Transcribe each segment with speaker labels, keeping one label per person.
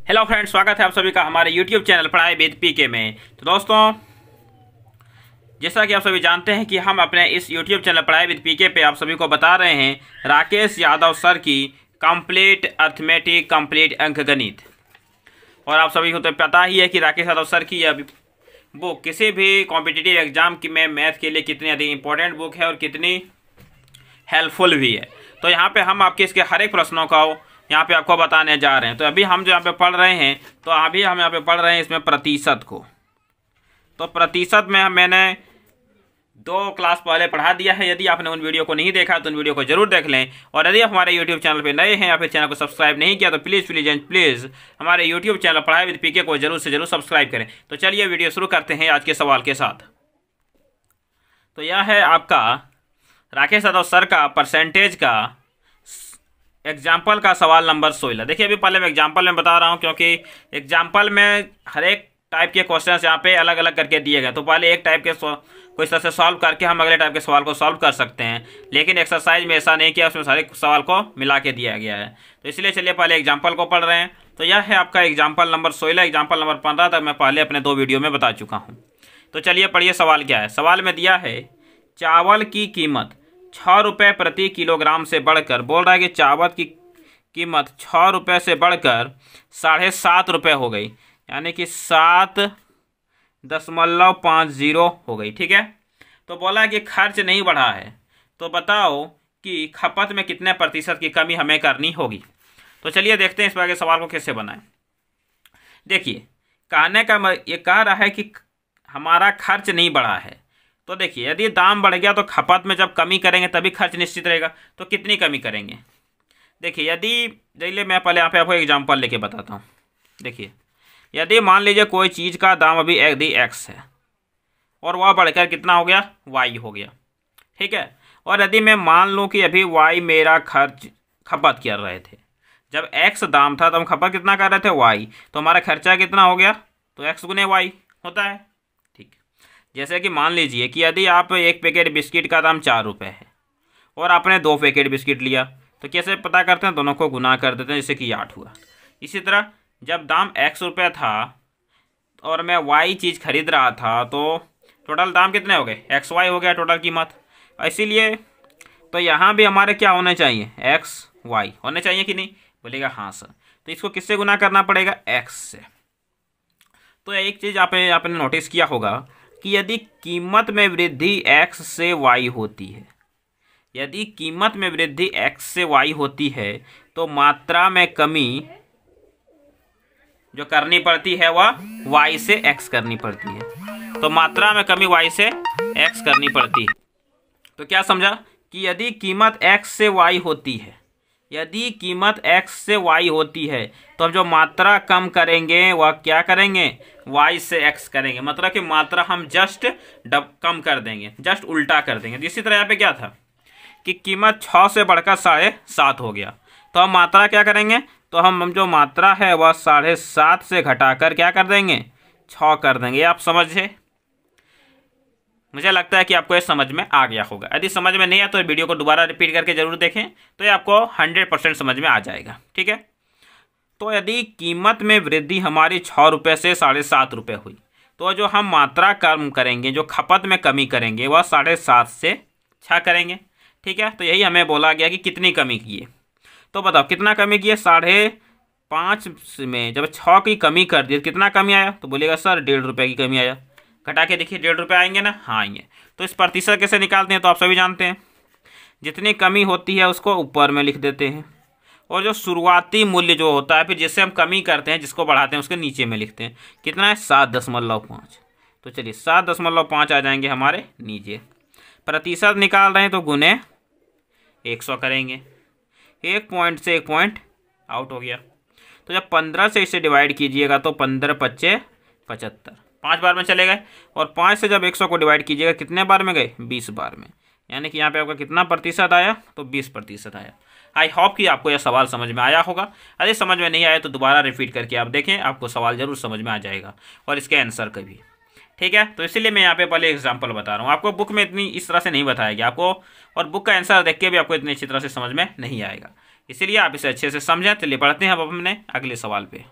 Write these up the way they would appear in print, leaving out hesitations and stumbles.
Speaker 1: Hello friends, स्वागत है आप सभी का हमारे यूट्यूब चैनल पढ़ाई विद पीके में। तो दोस्तों, जैसा कि आप सभी जानते हैं कि हम अपने इस यूट्यूब चैनल पढ़ाई विद पीके पे आप सभी को बता रहे हैं राकेश यादव सर की कंप्लीट अर्थमेटिक कंप्लीट अंकगणित। और आप सभी को तो पता ही है कि राकेश यादव सर की यह बुक किसी भी कॉम्पिटिटिव एग्जाम की में मैथ के लिए कितनी अधिक इंपॉर्टेंट बुक है और कितनी हेल्पफुल भी है। तो यहाँ पे हम आपके इसके हर एक प्रश्नों का यहाँ पे आपको बताने जा रहे हैं। तो अभी हम जो यहाँ पे पढ़ रहे हैं, तो अभी हम यहाँ पे पढ़ रहे हैं इसमें प्रतिशत को। तो प्रतिशत में मैंने 2 क्लास पहले पढ़ा दिया है। यदि आपने उन वीडियो को नहीं देखा तो उन वीडियो को जरूर देख लें। और यदि आप हमारे यूट्यूब चैनल पे नए हैं या फिर चैनल को सब्सक्राइब नहीं किया तो प्लीज़ हमारे यूट्यूब चैनल पढ़ाई विद पीके को जरूर से जरूर सब्सक्राइब करें। तो चलिए वीडियो शुरू करते हैं आज के सवाल के साथ। तो यह है आपका राकेश यादव सर का परसेंटेज का एग्जाम्पल का सवाल नंबर 16। देखिए, अभी पहले मैं एग्जाम्पल में बता रहा हूँ क्योंकि एग्जाम्पल में हर एक टाइप के क्वेश्चंस यहाँ पे अलग अलग करके दिए गए। तो पहले एक टाइप के कोई तरह से सॉल्व करके हम अगले टाइप के सवाल को सॉल्व कर सकते हैं, लेकिन एक्सरसाइज में ऐसा नहीं किया, उसमें सारे सवाल को मिला के दिया गया है। तो इसलिए चलिए पहले एग्जाम्पल को पढ़ रहे हैं। तो यह है आपका एग्जाम्पल नंबर 16। एग्जाम्पल नंबर 15 तक मैं पहले अपने 2 वीडियो में बता चुका हूँ। तो चलिए पढ़िए सवाल क्या है। सवाल में दिया है चावल की कीमत 6 रुपये प्रति किलोग्राम से बढ़कर, बोल रहा है कि चावल की कीमत 6 रुपये से बढ़कर 7.5 रुपये हो गई, यानी कि 7.50 हो गई। ठीक है। तो बोला है कि खर्च नहीं बढ़ा है, तो बताओ कि खपत में कितने प्रतिशत की कमी हमें करनी होगी। तो चलिए देखते हैं इस बार के सवाल को कैसे बनाएं। देखिए, कहने का ये कह रहा है कि हमारा खर्च नहीं बढ़ा है। तो देखिए, यदि दाम बढ़ गया तो खपत में जब कमी करेंगे तभी खर्च निश्चित रहेगा। तो कितनी कमी करेंगे? देखिए, यदि चलिए मैं पहले यहाँ पे आपको एग्जांपल लेके बताता हूँ। देखिए, यदि मान लीजिए कोई चीज़ का दाम अभी x है और वह बढ़कर कितना हो गया, y हो गया। ठीक है। और यदि मैं मान लूँ कि अभी y मेरा खपत कर रहे थे, जब x दाम था तो हम खपत कितना कर रहे थे, y, तो हमारा खर्चा कितना हो गया, तो x गुने y होता है। ठीक। जैसे कि मान लीजिए कि यदि आप एक पैकेट बिस्किट का दाम 4 रुपये है और आपने 2 पैकेट बिस्किट लिया, तो कैसे पता करते हैं, दोनों को गुना कर देते हैं, जैसे कि 8 हुआ। इसी तरह जब दाम x रुपये था और मैं y चीज़ खरीद रहा था, तो टोटल दाम कितने हो गए, xy हो गया टोटल कीमत। इसीलिए तो यहाँ भी हमारे क्या होने चाहिए, xy होने चाहिए कि नहीं, बोलेगा हाँ सर। तो इसको किससे गुना करना पड़ेगा, x से। तो एक चीज़ आपने नोटिस किया होगा कि यदि कीमत में वृद्धि x से y होती है, यदि कीमत में वृद्धि x से y होती है, तो मात्रा में कमी जो करनी पड़ती है वह y से x करनी पड़ती है। तो मात्रा में कमी y से x करनी पड़ती है। तो क्या समझा कि यदि कीमत x से y होती है, यदि कीमत x से y होती है, तो हम जो मात्रा कम करेंगे वह क्या करेंगे, y से x करेंगे। मतलब कि मात्रा हम जस्ट कम कर देंगे, जस्ट उल्टा कर देंगे। इसी तरह यहाँ पे क्या था कि कीमत 6 से बढ़कर 7.5 हो गया, तो हम मात्रा क्या करेंगे, तो हम जो मात्रा है वह 7.5 से घटाकर क्या कर देंगे, 6 कर देंगे। आप समझे? मुझे लगता है कि आपको ये समझ में आ गया होगा। यदि समझ में नहीं आया तो वीडियो को दोबारा रिपीट करके जरूर देखें, तो ये आपको 100% समझ में आ जाएगा। ठीक है। तो यदि कीमत में वृद्धि हमारी 6 रुपये से 7.5 रुपये हुई, तो जो हम मात्रा कम करेंगे, जो खपत में कमी करेंगे, वह 7.5 से 6 करेंगे। ठीक है। तो यही हमें बोला गया कि कितनी कमी किए। तो बताओ कितना कमी किए, 5.5 में जब 6 की कमी कर दी कितना कमी आया, तो बोलेगा सर 1.5 रुपये की कमी आया। घटा के देखिए 1.5 रुपये आएंगे ना, हाँ आएंगे। तो इस प्रतिशत कैसे निकालते हैं, तो आप सभी जानते हैं, जितनी कमी होती है उसको ऊपर में लिख देते हैं, और जो शुरुआती मूल्य जो होता है फिर जिससे हम कमी करते हैं, जिसको बढ़ाते हैं, उसके नीचे में लिखते हैं। कितना है, 7.5। तो चलिए 7.5 आ जाएंगे हमारे नीचे। प्रतिशत निकाल रहे हैं तो गुने 100 करेंगे, 1 पॉइंट से 1 पॉइंट आउट हो गया। तो जब 15 से इसे डिवाइड कीजिएगा तो 15×5 = 75, 5 बार में चले गए। और 5 से जब 100 को डिवाइड कीजिएगा कितने बार में गए, 20 बार में। यानी कि यहाँ पे आपका कितना प्रतिशत आया, तो 20% आया। आई होप कि आपको यह सवाल समझ में आया होगा। यदि समझ में नहीं आया तो दोबारा रिपीट करके आप देखें, आपको सवाल जरूर समझ में आ जाएगा, और इसके आंसर का भी। ठीक है। तो इसीलिए मैं यहाँ पे पहले एग्जाम्पल बता रहा हूँ। आपको बुक में इतनी इस तरह से नहीं बताया गया आपको, और बुक का आंसर देख के भी आपको इतनी अच्छी तरह से समझ में नहीं आएगा। इसीलिए आप इसे अच्छे से समझें। चलिए पढ़ते हैं अब अपने अगले सवाल पे।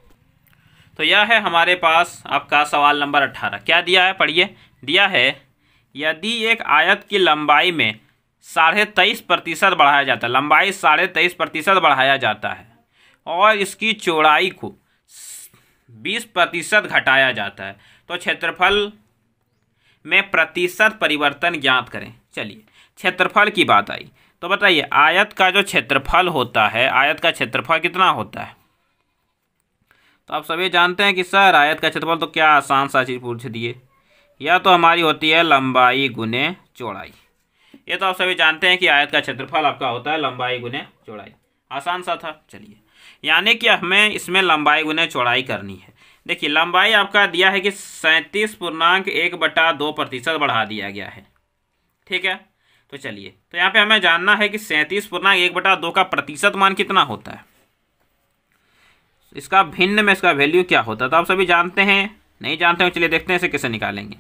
Speaker 1: तो यह है हमारे पास आपका सवाल नंबर 18। क्या दिया है पढ़िए। दिया है यदि एक आयत की लंबाई में 23.5% बढ़ाया जाता है, लंबाई 23.5% बढ़ाया जाता है और इसकी चौड़ाई को 20% घटाया जाता है, तो क्षेत्रफल में प्रतिशत परिवर्तन ज्ञात करें। चलिए क्षेत्रफल की बात आई तो बताइए आयत का जो क्षेत्रफल होता है, आयत का क्षेत्रफल कितना होता है? तो आप सभी जानते हैं कि सर आयत का क्षेत्रफल तो क्या आसान सा चीज़ पूछ दिए, यह तो हमारी होती है लंबाई गुने चौड़ाई। ये तो आप सभी जानते हैं कि आयत का क्षेत्रफल आपका होता है लंबाई गुने चौड़ाई। आसान सा था। चलिए यानी कि हमें इसमें लंबाई गुने चौड़ाई करनी है। देखिए लंबाई आपका दिया है कि 37.1/2% बढ़ा दिया गया है, ठीक है। तो चलिए तो यहाँ पे हमें जानना है कि 37.1/2 का प्रतिशत मान कितना होता है, इसका भिन्न में इसका वैल्यू क्या होता है। तो आप सभी जानते हैं, नहीं जानते हैं चलिए देखते हैं इसे कैसे निकालेंगे।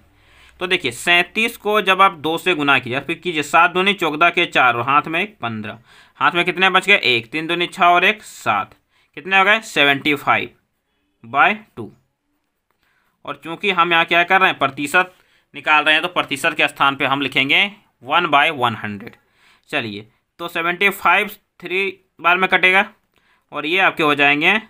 Speaker 1: तो देखिए 37 को जब आप 2 से गुना कीजिए फिर कीजिए 7 दूनी 14 के 4 और हाथ में 15, हाथ में कितने बच गए 1, 3 दूनी 6 और 1 7, कितने हो गए 75/2। और चूंकि हम यहाँ क्या कर रहे हैं प्रतिशत निकाल रहे हैं तो प्रतिशत के स्थान पे हम लिखेंगे 1/100। चलिए तो 75 3 बार में कटेगा और ये आपके हो जाएंगे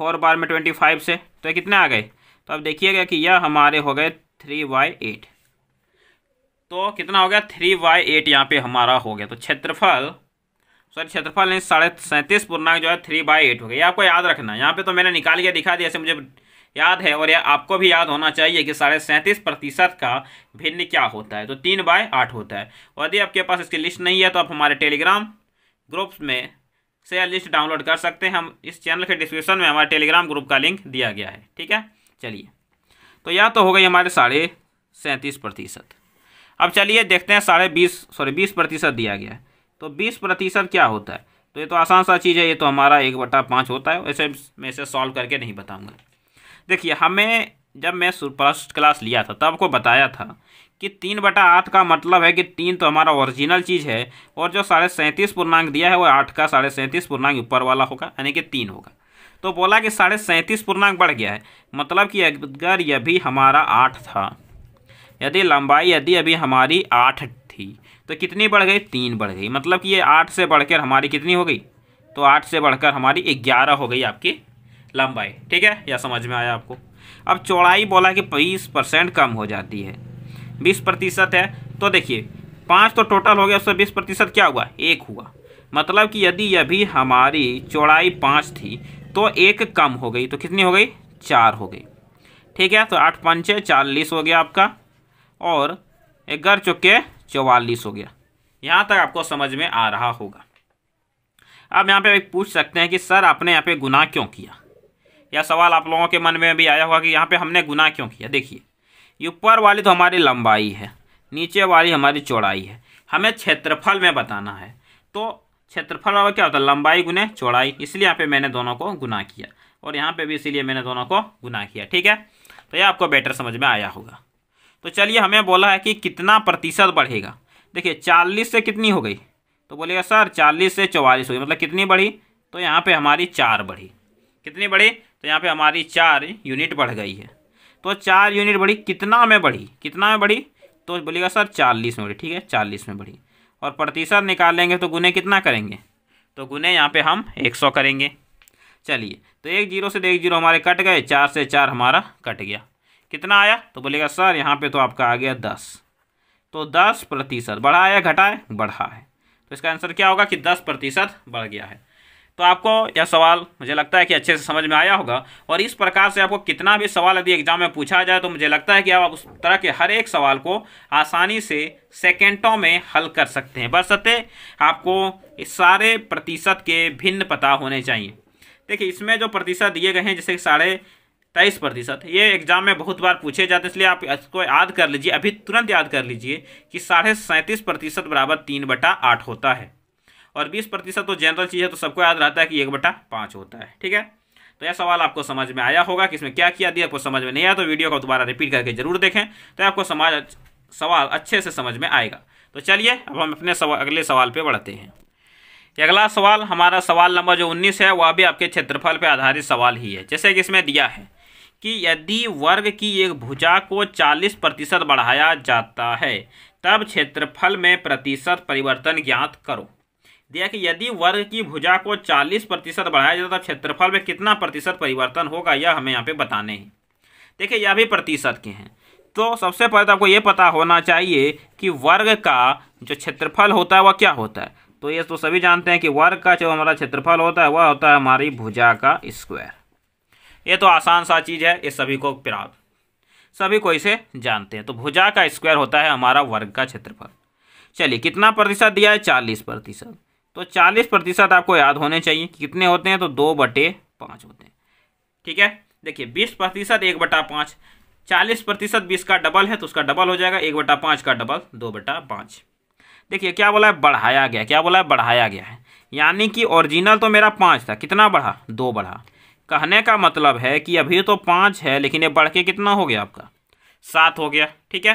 Speaker 1: 4 बार में 25 से, तो कितने आ गए। तो अब देखिएगा कि यह हमारे हो गए 3/8। तो कितना हो गया 3/8 यहाँ पे हमारा हो गया। तो क्षेत्रफल क्षेत्रफल नहीं 37.3/8 हो गया। ये आपको याद रखना है। यहाँ पे तो मैंने निकाल के दिखा दिया, ऐसे मुझे याद है और यह आपको भी याद होना चाहिए कि 37.5% का भिन्न क्या होता है। तो 3/8 होता है। और यदि आपके पास इसकी लिस्ट नहीं है तो आप हमारे टेलीग्राम ग्रुप्स में से लिस्ट डाउनलोड कर सकते हैं। हम इस चैनल के डिस्क्रिप्शन में हमारे टेलीग्राम ग्रुप का लिंक दिया गया है, ठीक है। चलिए तो यह तो हो गई हमारे 37.5%। अब चलिए देखते हैं 20% दिया गया है। तो 20% क्या होता है? तो ये तो आसान सा चीज़ है, ये तो हमारा 1/5 होता है। वैसे मैं इसे सॉल्व करके नहीं बताऊंगा। देखिए हमें जब मैं फर्स्ट क्लास लिया था तब आपको बताया था कि 3/8 का मतलब है कि 3 तो हमारा ओरिजिनल चीज़ है और जो 37.5 पूर्णांक दिया है वो 8 का 37.5 पूर्णांक ऊपर वाला होगा, यानी कि 3 होगा। तो बोला कि 37.5 पूर्णांक बढ़ गया है, मतलब कि अगर यह भी हमारा 8 था, यदि लंबाई यदि अभी हमारी 8 थी तो कितनी बढ़ गई 3 बढ़ गई। मतलब कि ये 8 से बढ़कर हमारी कितनी हो गई, तो 8 से बढ़कर हमारी 11 हो गई आपकी लंबाई, ठीक है। यह समझ में आया आपको। अब चौड़ाई बोला कि 20% कम हो जाती है, 20% है। तो देखिए 5 तो टोटल हो गया, उससे 20% क्या हुआ 1 हुआ। मतलब कि यदि यह भी हमारी चौड़ाई 5 थी तो 1 कम हो गई, तो कितनी हो गई 4 हो गई, ठीक है। तो 8 पंचे 40 हो गया आपका और 11 चौके 44 हो गया। यहाँ तक आपको समझ में आ रहा होगा। अब यहाँ पे पूछ सकते हैं कि सर आपने यहाँ पे गुना क्यों किया। यह सवाल आप लोगों के मन में भी आया होगा कि यहाँ पे हमने गुना क्यों किया। देखिए ऊपर वाली तो हमारी लंबाई है, नीचे वाली हमारी चौड़ाई है, हमें क्षेत्रफल में बताना है। तो क्षेत्रफल वाला क्या होता है लंबाई गुने चौड़ाई, इसलिए यहाँ पे मैंने दोनों को गुना किया और यहाँ पे भी इसीलिए मैंने दोनों को गुना किया, ठीक है। तो यह आपको बेटर समझ में आया होगा। तो चलिए हमें बोला है कि कितना प्रतिशत बढ़ेगा। देखिए 40 से कितनी हो गई, तो बोलेगा सर 40 से 44 हो गई, मतलब कितनी बढ़ी, तो यहाँ पे हमारी 4 बढ़ी। कितनी बढ़ी, तो यहाँ पे हमारी 4 यूनिट बढ़ गई है। तो 4 यूनिट बढ़ी, कितना में बढ़ी, कितना में बढ़ी, तो बोलेगा सर 40 में बढ़ी, ठीक है 40 में बढ़ी। और प्रतिशत निकालेंगे तो गुने कितना करेंगे, तो गुने यहाँ पे हम 100 करेंगे। चलिए तो 1 0 से 1 0 हमारे कट गए, 4 से 4 हमारा कट गया, कितना आया, तो बोलेगा सर यहाँ पे तो आपका आ गया 10। तो 10% बढ़ा है घटा है, बढ़ा है। तो इसका आंसर क्या होगा कि 10% बढ़ गया है। तो आपको यह सवाल मुझे लगता है कि अच्छे से समझ में आया होगा। और इस प्रकार से आपको कितना भी सवाल यदि एग्जाम में पूछा जाए तो मुझे लगता है कि आप उस तरह के हर एक सवाल को आसानी से सेकेंडों में हल कर सकते हैं, बशर्ते आपको इस सारे प्रतिशत के भिन्न पता होने चाहिए। देखिए इसमें जो प्रतिशत दिए गए हैं जैसे 23.5%, ये एग्जाम में बहुत बार पूछे जाते हैं, इसलिए आप इसको याद कर लीजिए, अभी तुरंत याद कर लीजिए कि 37.5% बराबर 3/8 होता है। और 20% तो जनरल चीज़ है, तो सबको याद रहता है कि 1/5 होता है, ठीक है। तो यह सवाल आपको समझ में आया होगा कि इसमें क्या किया दिया। आपको समझ में नहीं आया तो वीडियो को दोबारा रिपीट करके जरूर देखें, तो आपको सवाल अच्छे से समझ में आएगा। तो चलिए अब हम अपने अगले सवाल पे बढ़ते हैं। अगला सवाल हमारा सवाल नंबर जो 19 है वह भी आपके क्षेत्रफल पर आधारित सवाल ही है। जैसे कि इसमें दिया है कि यदि वर्ग की एक भुजा को 40% बढ़ाया जाता है तब क्षेत्रफल में प्रतिशत परिवर्तन ज्ञात करो। दिया कि यदि वर्ग की भुजा को 40% बढ़ाया जाता तब क्षेत्रफल में कितना प्रतिशत परिवर्तन होगा, यह हमें यहाँ पे बताने हैं। देखिए यह भी प्रतिशत के हैं, तो सबसे पहले तो आपको ये पता होना चाहिए कि वर्ग का जो क्षेत्रफल होता है वह क्या होता है। तो ये तो सभी जानते हैं कि वर्ग का जो हमारा क्षेत्रफल होता है वह होता है हमारी भुजा का स्क्वायर। ये तो आसान सा चीज़ है, ये सभी को इसे जानते हैं। तो भुजा का स्क्वायर होता है हमारा वर्ग का क्षेत्रफल। चलिए कितना प्रतिशत दिया है, 40%। तो 40% आपको याद होने चाहिए कि कितने होते हैं, तो 2/5 होते हैं। ठीक है, देखिए 20% 1/5, 40% 20 का डबल है तो उसका डबल हो जाएगा, 1/5 का डबल 2/5। देखिए क्या बोला है, बढ़ाया गया। क्या बोला है, बढ़ाया गया है। यानी कि ओरिजिनल तो मेरा 5 था, कितना बढ़ा, 2 बढ़ा। कहने का मतलब है कि अभी तो 5 है लेकिन ये बढ़ के कितना हो गया आपका, 7 हो गया। ठीक है,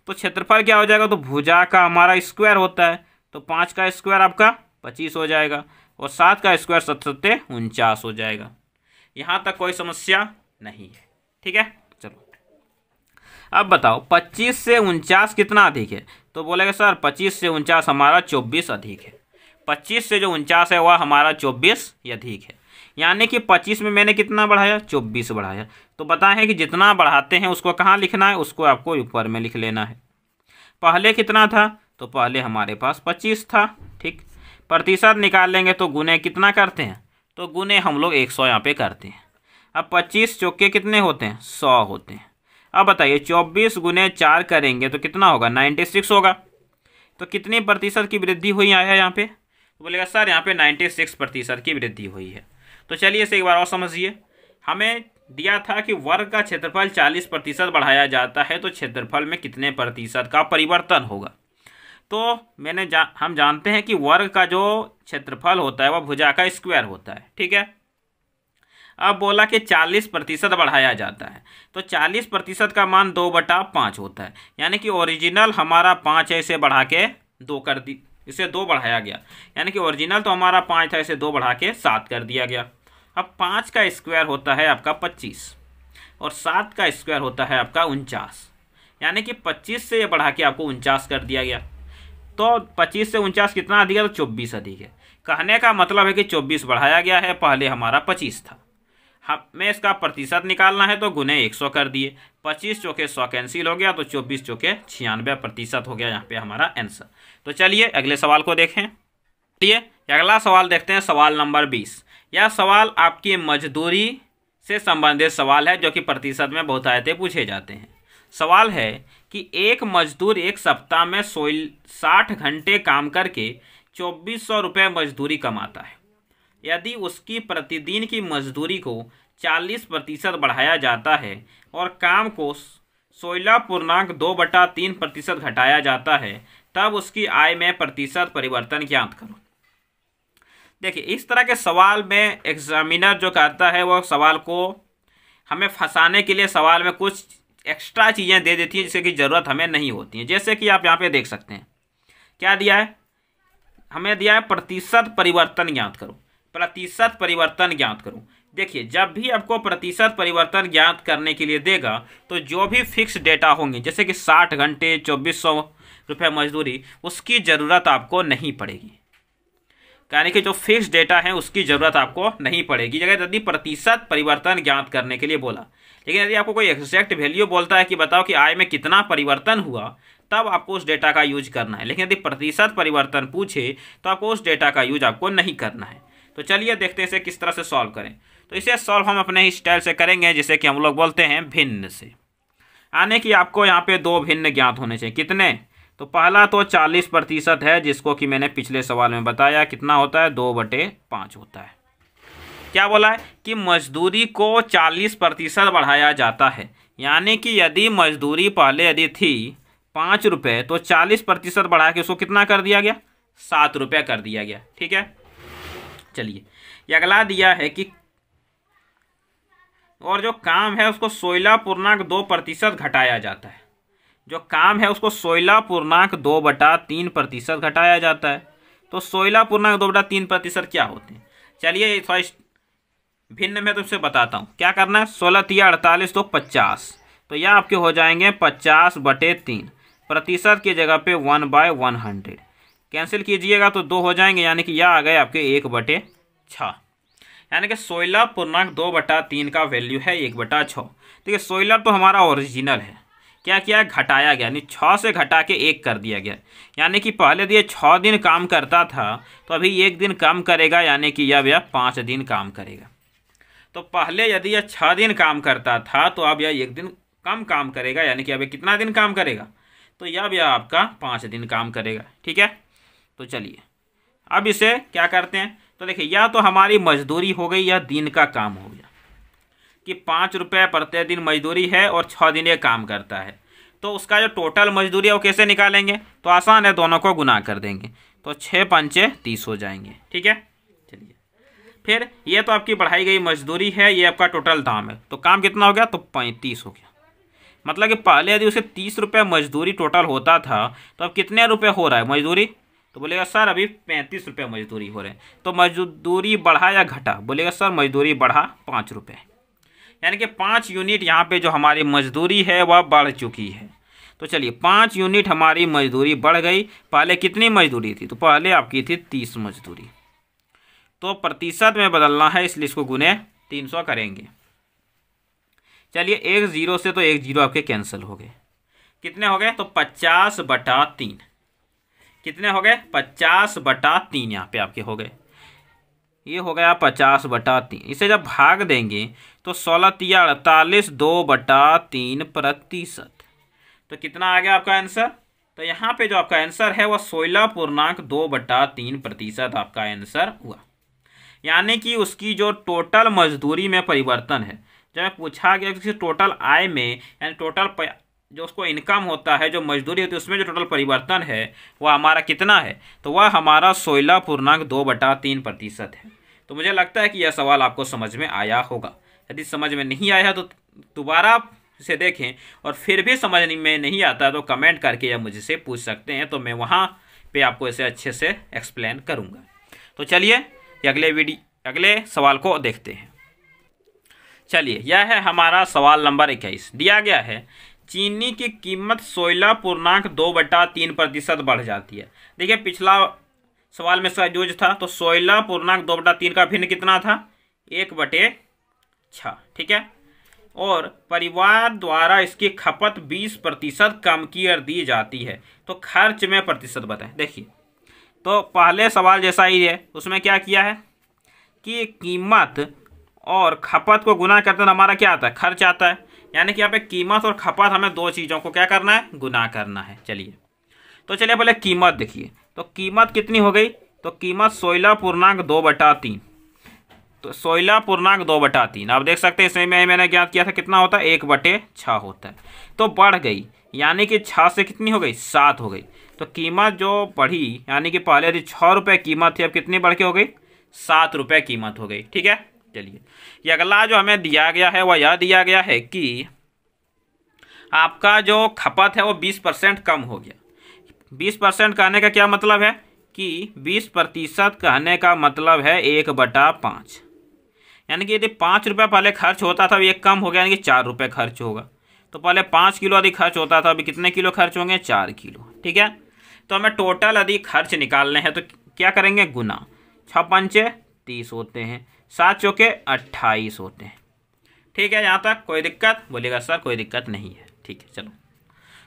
Speaker 1: तो क्षेत्रफल क्या हो जाएगा, तो भुजा का हमारा स्क्वायर होता है, तो 5 का स्क्वायर आपका 25 हो जाएगा और 7 का स्क्वायर 7 49 हो जाएगा। यहाँ तक कोई समस्या नहीं है। ठीक है, चलो अब बताओ 25 से 49 कितना अधिक है। तो बोलेगा सर 25 से 49 हमारा 24 अधिक है। 25 से जो 49 है वह हमारा 24 अधिक है। यानी कि 25 में मैंने कितना बढ़ाया, 24 बढ़ाया। तो बताएं कि जितना बढ़ाते हैं उसको कहाँ लिखना है, उसको आपको ऊपर में लिख लेना है। पहले कितना था, तो पहले हमारे पास 25 था। ठीक, प्रतिशत निकाल लेंगे तो गुने कितना करते हैं, तो गुने हम लोग 100 यहाँ पे करते हैं। अब 25 चौके कितने होते हैं, 100 होते हैं। अब बताइए 24 गुने 4 करेंगे तो कितना होगा, 96 होगा। तो कितनी प्रतिशत की वृद्धि हुई है यहाँ पे, तो बोलेगा सर यहाँ पे 96% की वृद्धि हुई है। तो चलिए इसे एक बार और समझिए। हमें दिया था कि वर्ग का क्षेत्रफल 40% बढ़ाया जाता है तो क्षेत्रफल में कितने प्रतिशत का परिवर्तन होगा। तो हम जानते हैं कि वर्ग का जो क्षेत्रफल होता है वह भुजा का स्क्वायर होता है। ठीक है, अब बोला कि 40% बढ़ाया जाता है तो 40% का मान 2/5 होता है। यानी कि ओरिजिनल हमारा 5 है, इसे बढ़ा के 2 कर दी, इसे 2 बढ़ाया गया। यानी कि ओरिजिनल तो हमारा 5 था, इसे 2 बढ़ा के 7 कर दिया गया। अब 5 का स्क्वायर होता है आपका 25 और 7 का स्क्वायर होता है आपका 49। यानी कि 25 से ये बढ़ा के आपको 49 कर दिया गया। तो 25 से 49 कितना अधिक है, तो 24 अधिक है। कहने का मतलब है कि 24 बढ़ाया गया है, पहले हमारा 25 था। हमें इसका प्रतिशत निकालना है तो गुने 100 कर दिए। 25 चौके 100 कैंसिल हो गया तो 24 चौके 96% हो गया यहाँ पे हमारा आंसर। तो चलिए अगले सवाल को देखें। चलिए अगला सवाल देखते हैं, सवाल नंबर 20। यह सवाल आपकी मजदूरी से संबंधित सवाल है जो कि प्रतिशत में बहुतायतें पूछे जाते हैं। सवाल है कि एक मजदूर एक सप्ताह में 60 घंटे काम करके 2400 रुपये मजदूरी कमाता है। यदि उसकी प्रतिदिन की मजदूरी को 40% बढ़ाया जाता है और काम को 16.2/3% घटाया जाता है तब उसकी आय में प्रतिशत परिवर्तन ज्ञात करो। देखिए इस तरह के सवाल में एग्जामिनर जो करता है वह सवाल को हमें फंसाने के लिए सवाल में कुछ एक्स्ट्रा चीज़ें दे देती है जिससे कि ज़रूरत हमें नहीं होती है। जैसे कि आप यहाँ पे देख सकते हैं क्या दिया है, हमें दिया है प्रतिशत परिवर्तन ज्ञात करो। प्रतिशत परिवर्तन ज्ञात करो। देखिए जब भी आपको प्रतिशत परिवर्तन ज्ञात करने के लिए देगा तो जो भी फिक्स डेटा होंगे जैसे कि 60 घंटे 2400 रुपये मजदूरी, उसकी ज़रूरत आपको नहीं पड़ेगी। यानी कि जो फिक्स डेटा है उसकी ज़रूरत आपको नहीं पड़ेगी अगर यदि प्रतिशत परिवर्तन ज्ञात करने के लिए बोला। लेकिन यदि आपको कोई एग्जैक्ट वैल्यू बोलता है कि बताओ कि आय में कितना परिवर्तन हुआ, तब आपको उस डेटा का यूज करना है। लेकिन यदि प्रतिशत परिवर्तन पूछे तो आपको उस डेटा का यूज आपको नहीं करना है। तो चलिए देखते हैं इसे किस तरह से सॉल्व करें। तो इसे सॉल्व हम अपने ही स्टाइल से करेंगे जिसे कि हम लोग बोलते हैं भिन्न से। यानी कि आपको यहाँ पे 2 भिन्न ज्ञात होने चाहिए। कितने, तो पहला तो 40% है जिसको कि मैंने पिछले सवाल में बताया कितना होता है, 2/5 होता है। क्या बोला है कि मजदूरी को 40% बढ़ाया जाता है। यानी कि यदि मजदूरी पहले यदि थी 5 रुपये तो 40% बढ़ा के उसको कितना कर दिया गया, 7 रुपये कर दिया गया। ठीक है, चलिए अगला दिया है कि और जो काम है उसको 16.2% घटाया जाता है। जो काम है उसको 16.2/3% घटाया जाता है। तो 16.2/3% क्या होते हैं? चलिए थोड़ा भिन्न में तुमसे बताता हूँ क्या करना है। 16×3 = 48 तो 50, तो यह आपके हो जाएंगे 50/3। प्रतिशत की जगह पे 1/100 कैंसिल कीजिएगा तो 2 हो जाएंगे, यानी कि यह आ गए आपके 1/6। यानी कि 16.2/3 का वैल्यू है 1/6। देखिए 16 तो हमारा ओरिजिनल है, क्या किया है, घटाया गया, यानी 6 से घटा के 1 कर दिया गया। यानी कि पहले ये 6 दिन काम करता था, तो अभी 1 दिन कम करेगा, यानी कि यह 5 दिन काम करेगा। तो पहले यदि यह 6 दिन काम करता था तो अब यह 1 दिन कम काम करेगा, यानी कि अब कितना दिन काम करेगा, तो यह आपका 5 दिन काम करेगा। ठीक है, तो चलिए अब इसे क्या करते हैं। तो देखिए यह तो हमारी मजदूरी हो गई, यह दिन का काम हो गया कि 5 रुपये प्रति दिन मजदूरी है और 6 दिन ये काम करता है। तो उसका जो टोटल मजदूरी है वो कैसे निकालेंगे, तो आसान है, दोनों को गुना कर देंगे, तो 6×5 = 30 हो जाएंगे। ठीक है, चलिए फिर ये तो आपकी बढ़ाई गई मजदूरी है, ये आपका टोटल दाम है, तो काम कितना हो गया, तो 35 हो गया। मतलब कि पहले यदि उसे 30 रुपये मजदूरी टोटल होता था, तो अब कितने रुपये हो रहा है मजदूरी, तो बोलेगा सर अभी 35 रुपये मजदूरी हो रहे हैं। तो मजदूरी बढ़ा या घटा, बोलेगा सर मजदूरी बढ़ा 5 रुपये, यानी कि 5 यूनिट यहाँ पे जो हमारी मजदूरी है वह बढ़ चुकी है। तो चलिए 5 यूनिट हमारी मजदूरी बढ़ गई। पहले कितनी मजदूरी थी, तो पहले आपकी थी 30 मजदूरी, तो प्रतिशत में बदलना है, इसलिए इसको गुने 300 करेंगे। चलिए 1 0 से तो 1 0 आपके कैंसिल हो गए, कितने हो गए, तो 50/3। कितने हो गए, 50/3 यहाँ पे आपके हो गए, ये हो गया 50/3। इसे जब भाग देंगे तो 16×3 = 48 2/3%। तो कितना आ गया आपका आंसर, तो यहाँ पे जो आपका आंसर है वह 16.2/3% आपका आंसर हुआ। यानी कि उसकी जो टोटल मजदूरी में परिवर्तन है, जब पूछा गया कि टोटल आय में, यानी टोटल जो उसको इनकम होता है, जो मजदूरी होती है, उसमें जो टोटल परिवर्तन है वह हमारा कितना है, तो वह हमारा 16.2/3% है। तो मुझे लगता है कि यह सवाल आपको समझ में आया होगा। यदि समझ में नहीं आया तो दोबारा इसे देखें, और फिर भी समझ में नहीं आता तो कमेंट करके या मुझसे पूछ सकते हैं, तो मैं वहाँ पे आपको इसे अच्छे से एक्सप्लेन करूँगा। तो चलिए अगले सवाल को देखते हैं। चलिए यह है हमारा सवाल नंबर 21। दिया गया है चीनी की कीमत 16.2/3% बढ़ जाती है। देखिए पिछला सवाल में इसका यूज था, तो 16.2/3 का भिन्न कितना था, 1/6। ठीक है, और परिवार द्वारा इसकी खपत 20% कम कर दी जाती है, तो खर्च में प्रतिशत बताएं। देखिए तो पहले सवाल जैसा ही है, उसमें क्या किया है कि कीमत और खपत को गुना करते हैं, हमारा क्या आता है, खर्च आता है। यानी कि यहाँ पे कीमत और खपत हमें दो चीज़ों को क्या करना है, गुना करना है। चलिए तो चलिए पहले कीमत देखिए, तो कीमत कितनी हो गई, तो कीमत 16.2/3, तो 16.2/3 आप देख सकते हैं। इसमें मैंने ज्ञात किया था कितना होता है, 1/6 होता है, तो बढ़ गई, यानी कि 6 से कितनी हो गई, 7 हो गई। तो कीमत जो बढ़ी, यानी कि पहले यदि 6 रुपये कीमत थी, अब कितनी बढ़ के हो गई, 7 रुपये कीमत हो गई। ठीक है, चलिए ये अगला जो हमें दिया गया है वह यह दिया गया है कि आपका जो खपत है वो 20% कम हो गया। 20% कहने का क्या मतलब है कि 20% कहने का मतलब है 1/5, यानी कि यदि 5 रुपये पहले खर्च होता था, अब ये कम हो गया, यानी कि 4 रुपये खर्च होगा। तो पहले 5 किलो यदि खर्च होता था, अभी कितने किलो खर्च होंगे, 4 किलो। ठीक है, तो हमें टोटल यदि खर्च निकालने हैं तो क्या करेंगे, गुना। 6×5 = 30 होते हैं, 7 चौके 28 होते हैं। ठीक है, यहाँ तक कोई दिक्कत, बोलेगा सर कोई दिक्कत नहीं है। ठीक है, चलो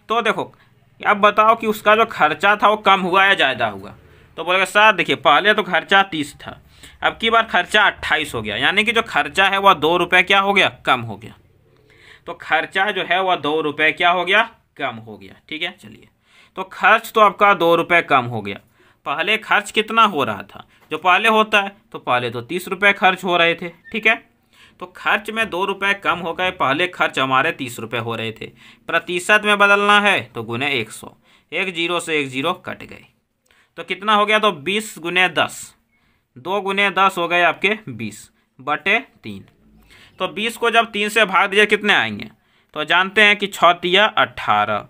Speaker 1: तो देखो अब बताओ कि उसका जो खर्चा था वो कम हुआ या ज़्यादा हुआ, तो बोलेगा सर देखिए पहले तो खर्चा 30 था, अब की बार खर्चा 28 हो गया, यानी कि जो खर्चा है वह 2 रुपये क्या हो गया, कम हो गया। तो खर्चा जो है वह 2 रुपये क्या हो गया, कम हो गया। ठीक है, चलिए तो खर्च तो आपका 2 रुपये कम हो गया। पहले खर्च कितना हो रहा था, जो पहले होता है, तो पहले तो 30 रुपये खर्च हो रहे थे। ठीक है, तो खर्च में 2 रुपये कम हो गए, पहले खर्च हमारे 30 रुपये हो रहे थे। प्रतिशत में बदलना है तो गुने 100, 1 0 से 1 0 कट गए, तो कितना हो गया, तो 20 × 10, 2 × 10 हो गए आपके 20/3। तो 20 को जब 3 से भाग दीजिए कितने आएंगे, तो जानते हैं कि 6 × 3 = 18,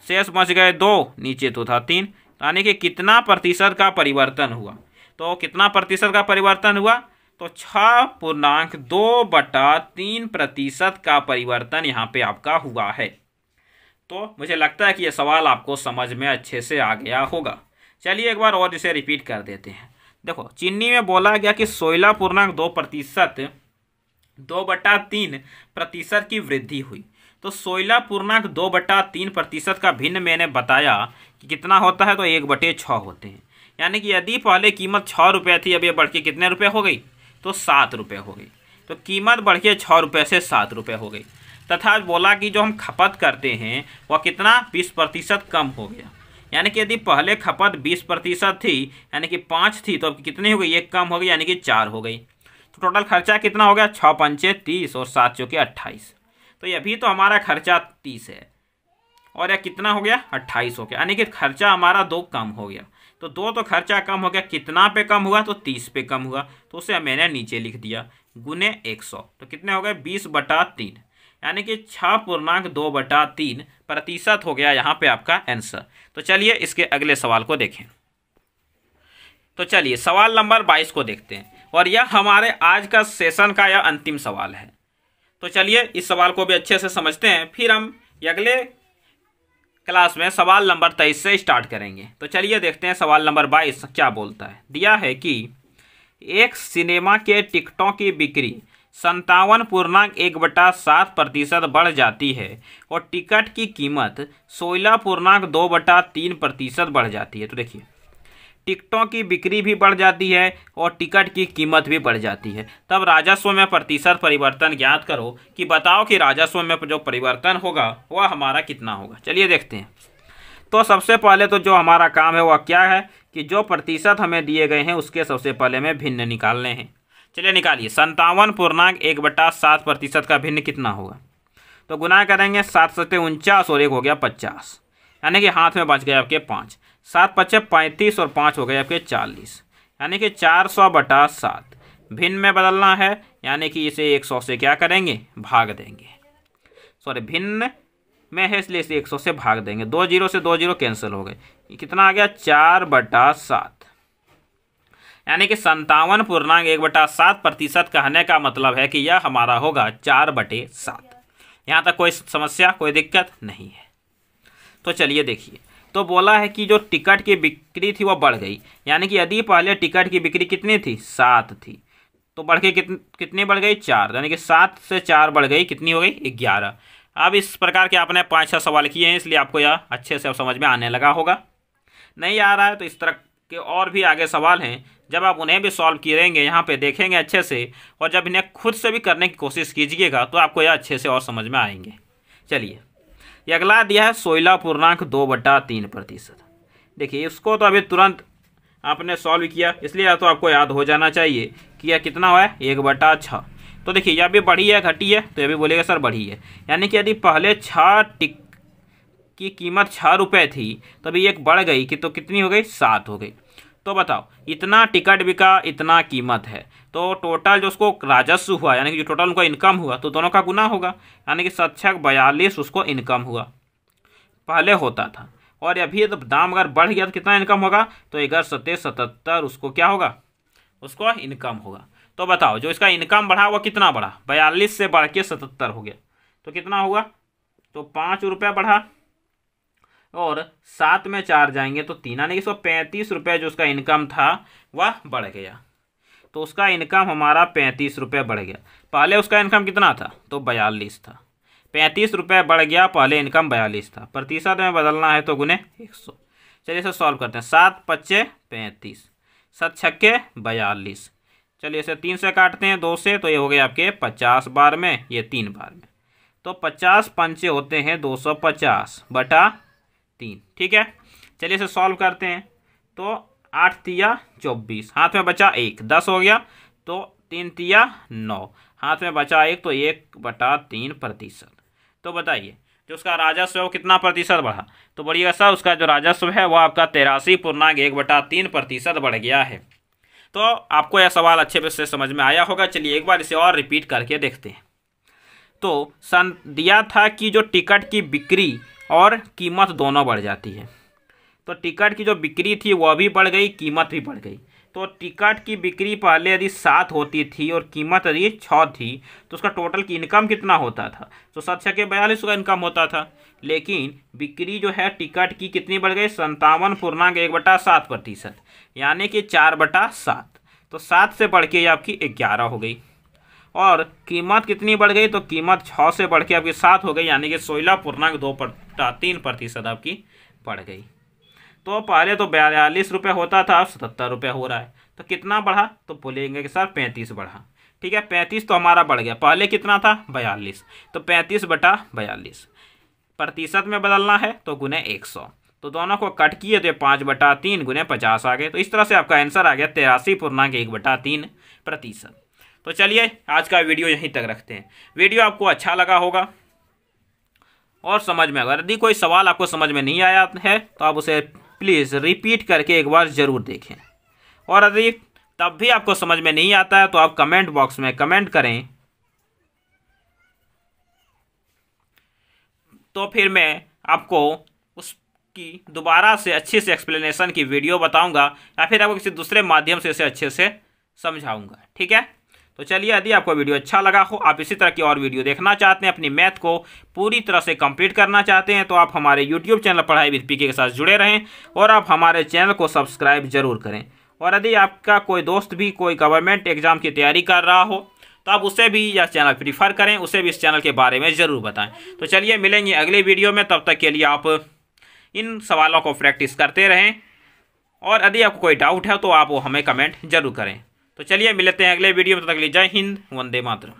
Speaker 1: शेष बच गए 2, नीचे तो था 3, यानी कि कितना प्रतिशत का परिवर्तन हुआ। तो कितना प्रतिशत का परिवर्तन हुआ, तो 6.2/3% का परिवर्तन यहाँ पे आपका हुआ है। तो मुझे लगता है कि यह सवाल आपको समझ में अच्छे से आ गया होगा। चलिए एक बार और इसे रिपीट कर देते हैं। देखो, चीनी में बोला गया कि 16.2% 2/3% की वृद्धि हुई। तो 16.2/3% का भिन्न मैंने बताया कि कितना होता है, तो 1/6 होते हैं। यानी कि यदि पहले कीमत 6 रुपये थी, अब ये बढ़ के कितने रुपये हो गई, तो 7 रुपये हो गई। तो कीमत बढ़ के 6 रुपये से 7 रुपये हो गई। तथा बोला कि जो हम खपत करते हैं वह कितना 20% कम हो गया। यानी कि यदि पहले खपत 20% थी, यानी कि 5 थी, तो अब कितनी हो गई, 1 कम हो गई, यानी कि 4 हो गई। तो टोटल खर्चा कितना हो गया, 6 पंचे 30 और 7 चौके 28। तो ये भी तो हमारा खर्चा 30 है और यह कितना हो गया, 28 हो गया। यानी कि खर्चा हमारा 2 कम हो गया। तो 2 तो खर्चा कम हो गया, कितना पे कम हुआ, तो 30 पे कम हुआ। तो उसे मैंने नीचे लिख दिया गुने 100। तो कितने हो गए, 20/3, यानी कि 6.2/3% हो गया यहाँ पे आपका आंसर। तो चलिए इसके अगले सवाल को देखें। तो चलिए सवाल नंबर 22 को देखते हैं और यह हमारे आज का सेशन का यह अंतिम सवाल है। तो चलिए इस सवाल को भी अच्छे से समझते हैं, फिर हम अगले क्लास में सवाल नंबर 23 से स्टार्ट करेंगे। तो चलिए देखते हैं सवाल नंबर 22 क्या बोलता है। दिया है कि एक सिनेमा के टिकटों की बिक्री 57.1/7% बढ़ जाती है और टिकट की कीमत 16.2/3% बढ़ जाती है। तो देखिए, टिकटों की बिक्री भी बढ़ जाती है और टिकट की कीमत भी बढ़ जाती है। तब राजस्व में प्रतिशत परिवर्तन ज्ञात करो कि बताओ कि राजस्व में जो परिवर्तन होगा वह हमारा कितना होगा। चलिए देखते हैं। तो सबसे पहले तो जो हमारा काम है वह क्या है कि जो प्रतिशत हमें दिए गए हैं उसके सबसे पहले में भिन्न निकालने हैं। चलिए निकालिए। 57.1/7% का भिन्न कितना होगा, तो गुना करेंगे 7 × 49 और 1 हो गया 50, यानी कि हाथ में बच गए आपके 5। 7 × 5 = 35 और 5 हो गए आपके 40, यानी कि 400/7। भिन्न में बदलना है, यानी कि इसे 100 से क्या करेंगे, भाग देंगे। सॉरी, भिन्न में है इसलिए इसे 100 से भाग देंगे। 2 0 से 2 0 कैंसिल हो गए। ये कितना आ गया, 4/7, यानी कि 57.1/7% कहने का मतलब है कि यह हमारा होगा 4/7। यहाँ तक कोई समस्या, कोई दिक्कत नहीं है। तो चलिए देखिए, तो बोला है कि जो टिकट की बिक्री थी वह बढ़ गई, यानी कि यदि पहले टिकट की बिक्री कितनी थी, 7 थी, तो बढ़ के कितनी बढ़ गई, 4, यानी कि 7 से 4 बढ़ गई, कितनी हो गई, 11। अब इस प्रकार के आपने 5-6 सवाल किए हैं, इसलिए आपको यह अच्छे से अब समझ में आने लगा होगा। नहीं आ रहा है तो इस तरह के और भी आगे सवाल हैं, जब आप उन्हें भी सॉल्व करेंगे, यहाँ पे देखेंगे अच्छे से, और जब इन्हें खुद से भी करने की कोशिश कीजिएगा तो आपको यह अच्छे से और समझ में आएंगे। चलिए, ये अगला दिया है 16.2/3%। देखिए, इसको तो अभी तुरंत आपने सॉल्व किया, इसलिए तो आपको याद हो जाना चाहिए कि यह कितना हुआ है, 1/6। तो देखिए, यह भी बढ़ी है घटी है, तो यह भी बोलेगा सर बढ़ी है। यानी कि यदि पहले 6 की कीमत 6 रुपये थी, तभी एक बढ़ गई कि तो कितनी हो गई, 7 हो गई। तो बताओ, इतना टिकट बिका, इतना कीमत है, तो टोटल जो उसको राजस्व हुआ, यानी कि जो टोटल उनका इनकम हुआ, तो दोनों का गुना होगा, यानी कि 7×42 उसको इनकम हुआ, पहले होता था। और अभी तो दाम अगर बढ़ गया तो कितना इनकम होगा, तो 11×7=77 उसको क्या होगा, उसको इनकम होगा। तो बताओ, जो इसका इनकम बढ़ा वह कितना बढ़ा, 42 से बढ़ के 77 हो गया, तो कितना होगा, तो 5 रुपये बढ़ा, और 7 में 4 जाएंगे तो 3, यानी कि 135 रुपये जो उसका इनकम था वह बढ़ गया। तो उसका इनकम हमारा 35 रुपये बढ़ गया। पहले उसका इनकम कितना था, तो 42 था, 35 रुपये बढ़ गया, पहले इनकम 42 था। प्रतिशत में बदलना है तो गुने 100। चलिए इसे सॉल्व करते हैं। 7 × 5 = 35, 7 × 6 = 42। चलिए इसे 3 से काटते हैं, 2 से, तो ये हो गए आपके 50 बार में, ये 3 बार में, तो 50 पंचे होते हैं 250/3। ठीक है, चलिए इसे सॉल्व करते हैं। तो 8 × 3 = 24, हाथ में बचा 1, 10 हो गया, तो 3 × 3 = 9, हाथ में बचा 1, तो 1/3%। तो बताइए, जो उसका राजस्व है वो कितना प्रतिशत बढ़ा, तो बढ़िएगा सर उसका जो राजस्व है वह आपका 83.1/3% बढ़ गया है। तो आपको यह सवाल अच्छे से समझ में आया होगा। चलिए एक बार इसे और रिपीट करके देखते हैं। तो दिया था कि जो टिकट की बिक्री और कीमत दोनों बढ़ जाती है, तो टिकट की जो बिक्री थी वह भी बढ़ गई, कीमत भी बढ़ गई। तो टिकट की बिक्री पहले यदि 7 होती थी और कीमत यदि 6 थी तो उसका टोटल की इनकम कितना होता था? तो 7 6 42 का इनकम होता था। लेकिन बिक्री जो है टिकट की कितनी बढ़ गई? 57.1/7%, यानी कि 4/7। तो 7 से बढ़ के आपकी 11 हो गई। और कीमत कितनी बढ़ गई? तो कीमत 6 से बढ़ के आपकी 7 हो गई, यानी कि 16.2-3% आपकी बढ़ गई। तो पहले तो 42 रुपये होता था, अब 77 रुपये हो रहा है। तो कितना बढ़ा? तो बोलेंगे कि सर 35 बढ़ा। ठीक है, 35 तो हमारा बढ़ गया। पहले कितना था? 42। तो 35/42 प्रतिशत में बदलना है तो गुने 100। तो दोनों को कट किए तो 5/3 गुने 50 आ गए। तो इस तरह से आपका आंसर आ गया 83.1/3%। तो चलिए आज का वीडियो यहीं तक रखते हैं। वीडियो आपको अच्छा लगा होगा और समझ में, अगर यदि कोई सवाल आपको समझ में नहीं आया है तो आप उसे प्लीज़ रिपीट करके एक बार ज़रूर देखें। और यदि तब भी आपको समझ में नहीं आता है तो आप कमेंट बॉक्स में कमेंट करें, तो फिर मैं आपको उसकी दोबारा से अच्छे से एक्सप्लेनेशन की वीडियो बताऊंगा या फिर आपको किसी दूसरे माध्यम से इसे अच्छे से समझाऊंगा। ठीक है, तो चलिए, यदि आपको वीडियो अच्छा लगा हो, आप इसी तरह की और वीडियो देखना चाहते हैं, अपनी मैथ को पूरी तरह से कंप्लीट करना चाहते हैं, तो आप हमारे यूट्यूब चैनल पढ़ाई विद पीके के साथ जुड़े रहें और आप हमारे चैनल को सब्सक्राइब जरूर करें। और यदि आपका कोई दोस्त भी कोई गवर्नमेंट एग्जाम की तैयारी कर रहा हो तो आप उसे भी यह चैनल प्रीफर करें, उसे भी इस चैनल के बारे में ज़रूर बताएं। तो चलिए मिलेंगे अगले वीडियो में, तब तक के लिए आप इन सवालों को प्रैक्टिस करते रहें और यदि आपको कोई डाउट है तो आप वो हमें कमेंट जरूर करें। तो चलिए मिलते हैं अगले वीडियो में, तब तक के लिए जय हिंद, वंदे मातरम।